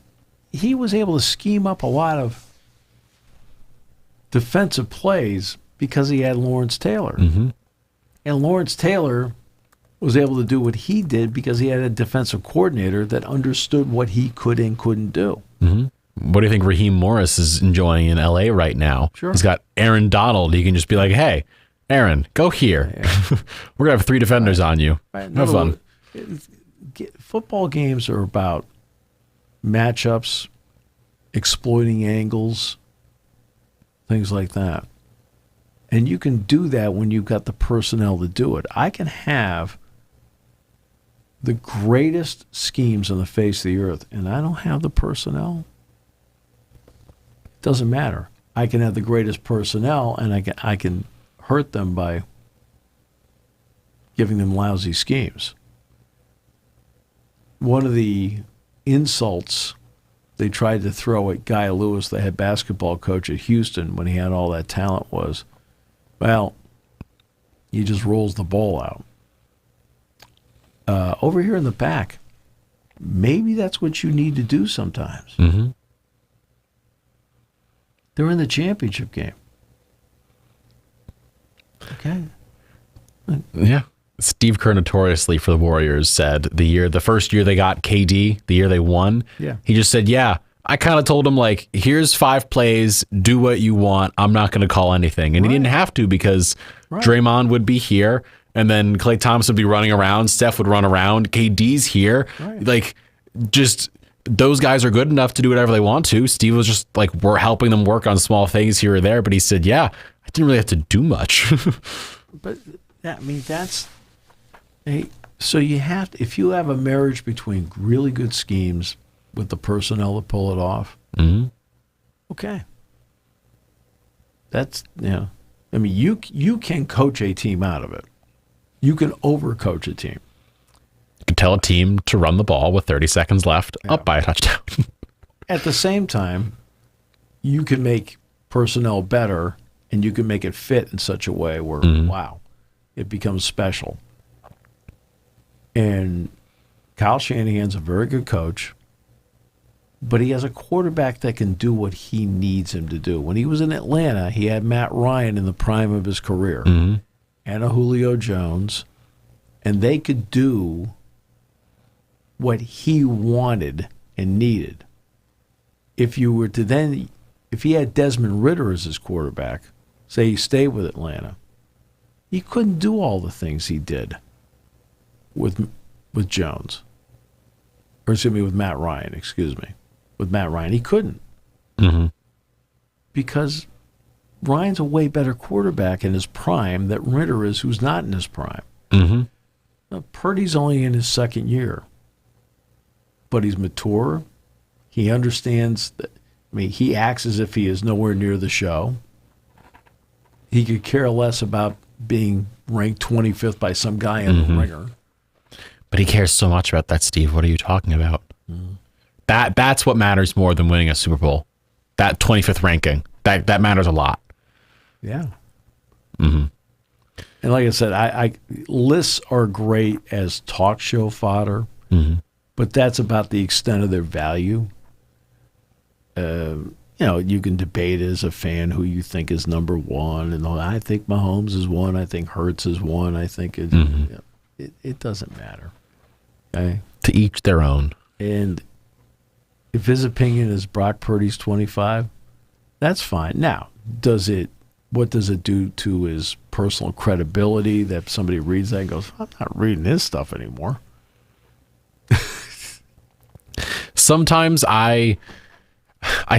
he was able to scheme up a lot of defensive plays because he had Lawrence Taylor. And Lawrence Taylor was able to do what he did because he had a defensive coordinator that understood what he could and couldn't do. What do you think Raheem Morris is enjoying in L.A. right now? Sure. He's got Aaron Donald. He can just be like, hey, Aaron, go here. We're going to have 3 defenders on you. Have fun. Football games are about matchups, exploiting angles, things like that. And you can do that when you've got the personnel to do it. I can have the greatest schemes on the face of the earth, and I don't have the personnel. It doesn't matter. I can have the greatest personnel, and I can hurt them by giving them lousy schemes. One of the insults they tried to throw at Guy Lewis, the head basketball coach at Houston, when he had all that talent was, well, he just rolls the ball out. Over here in the back, maybe that's what you need to do sometimes. They're in the championship game. Okay. Yeah. Steve Kerr notoriously for the Warriors said the first year they got KD, the year they won, he just said, yeah, I kind of told him, like, here's 5 plays, do what you want. I'm not going to call anything. And he didn't have to because Draymond would be here, and then Klay Thompson would be running around. Steph would run around. KD's here. Like, just those guys are good enough to do whatever they want to. Steve was just like, we're helping them work on small things here or there. But he said, yeah, I didn't really have to do much. But, I mean, that's... Hey, so you have to, if you have a marriage between really good schemes with the personnel to pull it off, okay. That's, I mean, you can coach a team out of it. You can overcoach a team. You can tell a team to run the ball with 30 seconds left, up by a touchdown. At the same time, you can make personnel better, and you can make it fit in such a way where, wow, it becomes special. And Kyle Shanahan's a very good coach, but he has a quarterback that can do what he needs him to do. When he was in Atlanta, he had Matt Ryan in the prime of his career and a Julio Jones, and they could do what he wanted and needed. If he had Desmond Ridder as his quarterback, say he stayed with Atlanta, he couldn't do all the things he did with Jones. Or excuse me, with Matt Ryan, With Matt Ryan, he couldn't. Because Ryan's a way better quarterback in his prime than Ridder is, who's not in his prime. Now, Purdy's only in his second year. But he's mature. He understands that, I mean, he acts as if he is nowhere near the show. He could care less about being ranked 25th by some guy in the ringer. But he cares so much about that, Steve. What are you talking about? That's what matters more than winning a Super Bowl. That 25th ranking. That matters a lot. Yeah. And like I said, I lists are great as talk show fodder, but that's about the extent of their value. You can debate as a fan who you think is number one, and I think Mahomes is one. I think Hurts is one. I think it doesn't matter. Okay? To each their own. And if his opinion is Brock Purdy's 25, that's fine. Now, what does it do to his personal credibility that somebody reads that and goes, I'm not reading his stuff anymore? Sometimes I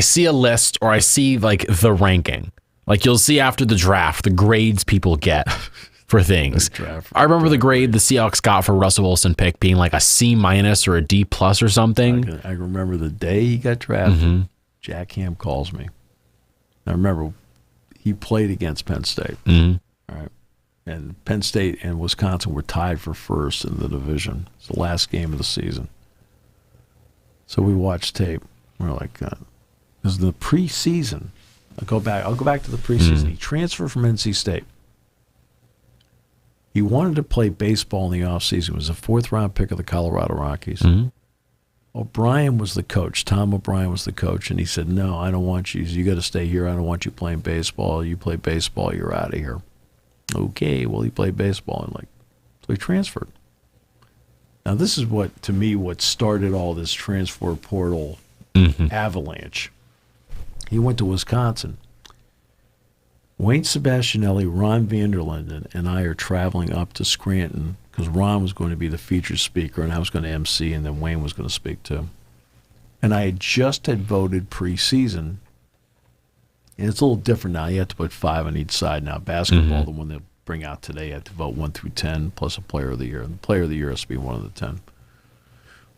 see a list, or I see like the ranking. Like you'll see after the draft, the grades people get for things. I remember the grade the Seahawks got for Russell Wilson pick being like a C- or a D+ or something. I remember the day he got drafted, Jack Ham calls me. I remember he played against Penn State. All right. And Penn State and Wisconsin were tied for first in the division. It's the last game of the season. So we watched tape. We're like, it was the preseason. I'll go back to the preseason. He transferred from NC State. He wanted to play baseball in the offseason. He was a 4th-round pick of the Colorado Rockies. O'Brien was the coach. Tom O'Brien was the coach, and he said, no, I don't want you. You got to stay here. I don't want you playing baseball. You play baseball, you're out of here. Okay, well, he played baseball, and so he transferred. Now, this is what started all this transfer portal avalanche. He went to Wisconsin. Wayne Sebastianelli, Ron Vanderlinden, and I are traveling up to Scranton because Ron was going to be the featured speaker, and I was going to MC, and then Wayne was going to speak too. And I had voted preseason, and it's a little different now. You have to put 5 on each side now. Basketball, the one they bring out today, you have to vote 1 through 10 plus a player of the year. And the player of the year has to be one of the 10.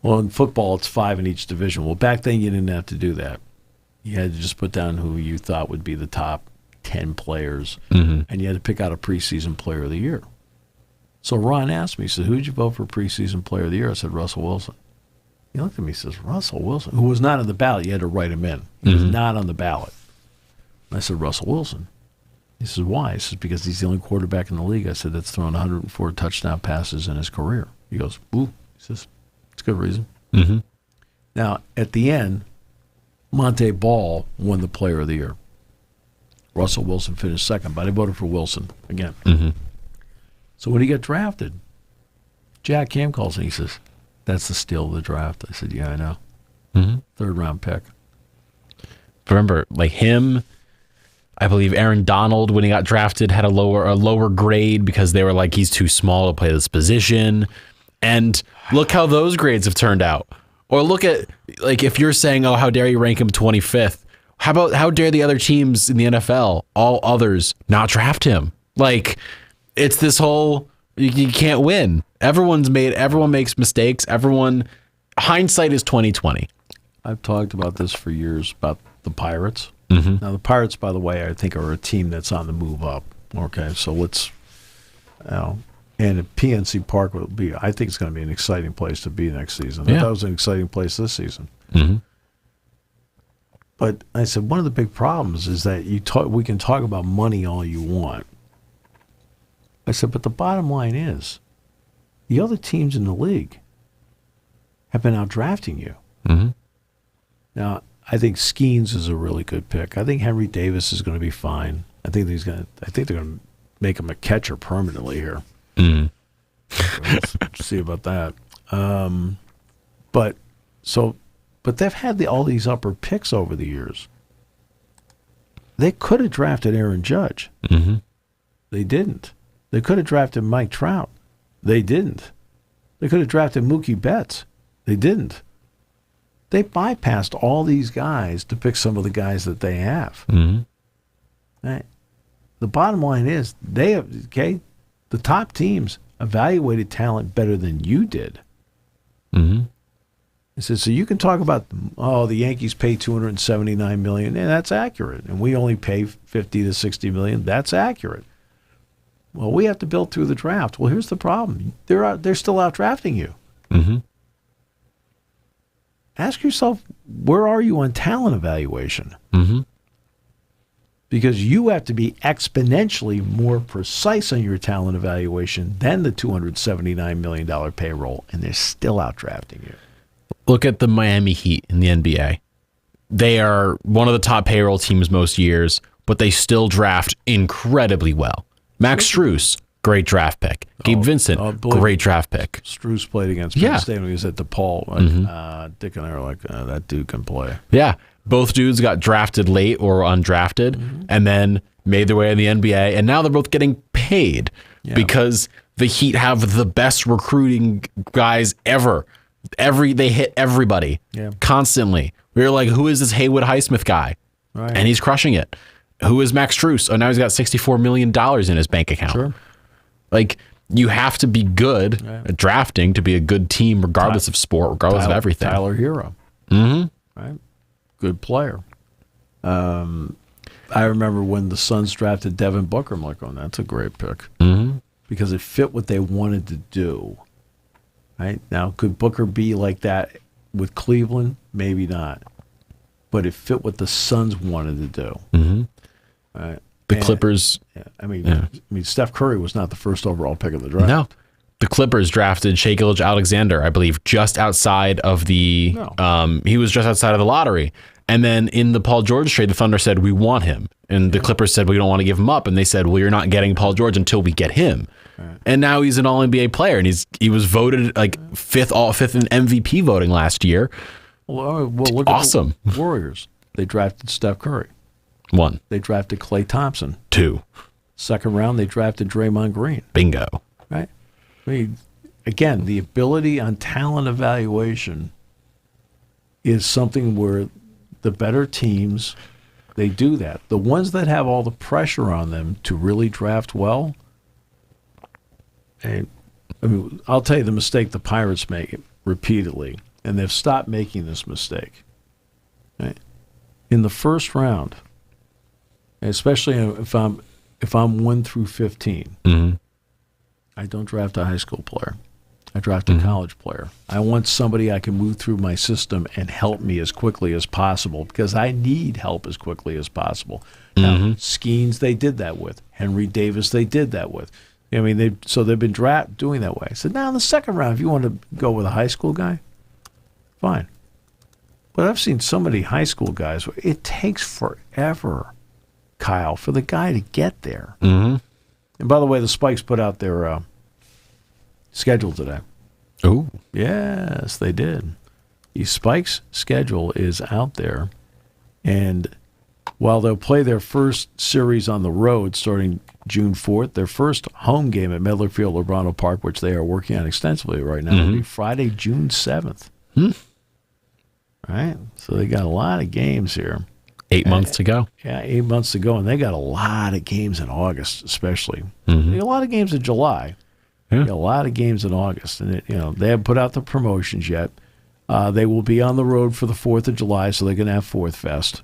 Well, in football, it's 5 in each division. Well, back then you didn't have to do that. You had to just put down who you thought would be the top 10 players, and you had to pick out a preseason player of the year. So Ron asked me, he said, who'd you vote for preseason player of the year? I said, Russell Wilson. He looked at me and says, Russell Wilson, who was not on the ballot. You had to write him in. He was not on the ballot. And I said, Russell Wilson. He says, why? He says, because he's the only quarterback in the league. I said, that's thrown 104 touchdown passes in his career. He goes, ooh. He says, it's a good reason. Now, at the end, Monte Ball won the player of the year. Russell Wilson finished second, but I voted for Wilson again. So when he got drafted, Jack Cam calls and he says, that's the steal of the draft. I said, yeah, I know. 3rd-round pick. remember, like him, I believe Aaron Donald, when he got drafted, had a lower grade because they were like, he's too small to play this position. And look how those grades have turned out. Or look at, like, if you're saying, oh, how dare you rank him 25th? How dare the other teams in the NFL, all others, not draft him? Like, it's this whole, you can't win. Everyone makes mistakes. Hindsight is 2020. I've talked about this for years about the Pirates. Mm-hmm. Now, the Pirates, by the way, I think are a team that's on the move up. Okay, so let's, and PNC Park will be, I think it's going to be an exciting place to be next season. I thought it was an exciting place this season. Mm-hmm. But I said, one of the big problems is that we can talk about money all you want. I said, but the bottom line is, the other teams in the league have been out drafting you. Mm-hmm. Now, I think Skeens is a really good pick. I think Henry Davis is going to be fine. I think they're going to make him a catcher permanently here. Mm-hmm. Let's see about that. But they've had all these upper picks over the years. They could have drafted Aaron Judge. Mm-hmm. They didn't. They could have drafted Mike Trout. They didn't. They could have drafted Mookie Betts. They didn't. They bypassed all these guys to pick some of the guys that they have. Mm-hmm. Right? The bottom line is the top teams evaluated talent better than you did. Mm-hmm. I said, so you can talk about, the Yankees pay $279 million, and that's accurate, and we only pay $50 to $60 million. That's accurate. Well, we have to build through the draft. Well, here's the problem: they're still out drafting you. Mm-hmm. Ask yourself, where are you on talent evaluation? Mm-hmm. Because you have to be exponentially more precise on your talent evaluation than the $279 million payroll, and they're still out drafting you. Look at the Miami Heat in the NBA. They are one of the top payroll teams most years, but they still draft incredibly well. Max Strus, great draft pick. Gabe Vincent, great draft pick. Strus played against Penn State when he was at DePaul. Dick and I were like, that dude can play. Yeah. Both dudes got drafted late or undrafted and then made their way in the NBA, and now they're both getting paid because the Heat have the best recruiting guys ever. They hit everybody constantly. We were like, who is this Haywood Highsmith guy? Right. And he's crushing it. Who is Max Strus? Oh, now he's got $64 million in his bank account. Sure. Like, you have to be good at drafting to be a good team, regardless of sport, regardless of everything. Tyler Hero. Mm-hmm. Right? Good player. I remember when the Suns drafted Devin Booker. I'm like, that's a great pick. Mm-hmm. Because it fit what they wanted to do. Right? Now, could Booker be like that with Cleveland? Maybe not. But it fit what the Suns wanted to do. Mm-hmm. Right? The Clippers. I mean, Steph Curry was not the first overall pick of the draft. No. The Clippers drafted Shai Gilgeous-Alexander, I believe, just outside of the he was just outside of the lottery. And then in the Paul George trade, the Thunder said, we want him. And the Clippers said, we don't want to give him up. And they said, well, you're not getting Paul George until we get him. Right. And now he's an All-NBA player, and he was voted like fifth in MVP voting last year. Well, look awesome. At the Warriors. They drafted Steph Curry. 1. They drafted Klay Thompson. 2. Second round, they drafted Draymond Green. Bingo. Right? I mean, again, the ability on talent evaluation is something where the better teams, they do that. The ones that have all the pressure on them to really draft well, I'll tell you the mistake the Pirates make repeatedly, and they've stopped making this mistake. Right? In the first round, especially if I'm 1 through 15, I don't draft a high school player. I draft a college player. I want somebody I can move through my system and help me as quickly as possible because I need help as quickly as possible. Now, Skeens, they did that with. Henry Davis, they did that with. I mean, they've been doing that way. I said, now in the second round, if you want to go with a high school guy, fine. But I've seen so many high school guys where it takes forever, Kyle, for the guy to get there. Mm-hmm. And by the way, the Spikes put out their schedule today. Oh. Yes, they did. The Spikes schedule is out there, and Well, they'll play their first series on the road starting June 4th. Their first home game at Medler Field, Lebrano Park, which they are working on extensively right now, will be Friday, June 7th. Right? So they got a lot of games here. 8 months to go. Yeah, 8 months to go, and they got a lot of games in August, especially. They got a lot of games in July. They got a lot of games in August, and they haven't put out the promotions yet. They will be on the road for the 4th of July, so they're going to have Fourth Fest.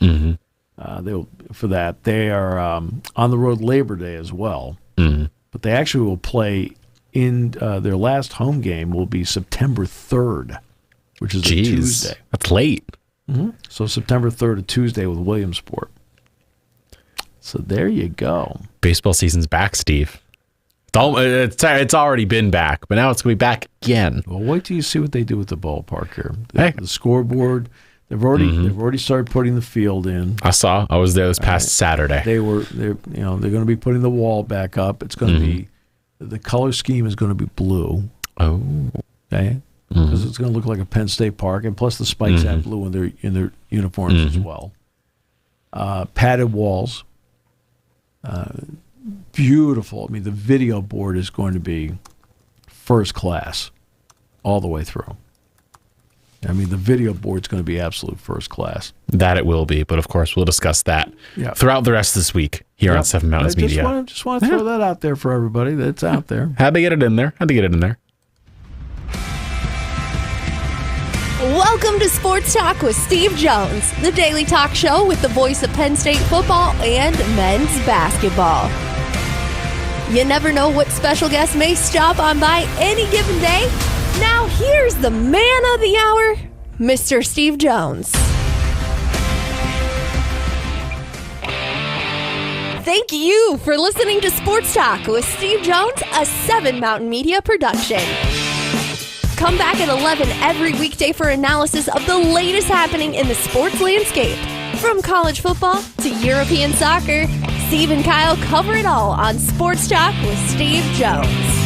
For that. They are on the road Labor Day as well. But they actually will play in their last home game will be September 3rd, which is a Tuesday. That's late. So September 3rd, a Tuesday with Williamsport. So there you go. Baseball season's back, Steve. It's already been back, but now it's going to be back again. Well, wait till you see what they do with the ballpark here. The scoreboard. They've already started putting the field in. I was there this past Saturday. They're going to be putting the wall back up. It's going to be the color scheme is going to be blue. Oh, okay, because it's going to look like a Penn State park, and plus the spikes have blue in their uniforms as well. Padded walls, beautiful. I mean, the video board is going to be first class all the way through. I mean, the video board's going to be absolute first class. That it will be, but of course we'll discuss that throughout the rest of this week here on Seven Mountains Media. Just want to throw that out there for everybody that's out there. Had to get it in there. Welcome to Sports Talk with Steve Jones, the daily talk show with the voice of Penn State football and men's basketball. You never know what special guest may stop on by any given day. Now here's the man of the hour, Mr. Steve Jones. Thank you for listening to Sports Talk with Steve Jones, a Seven Mountain Media production. Come back at 11 every weekday for analysis of the latest happening in the sports landscape. From college football to European soccer, Steve and Kyle cover it all on Sports Talk with Steve Jones.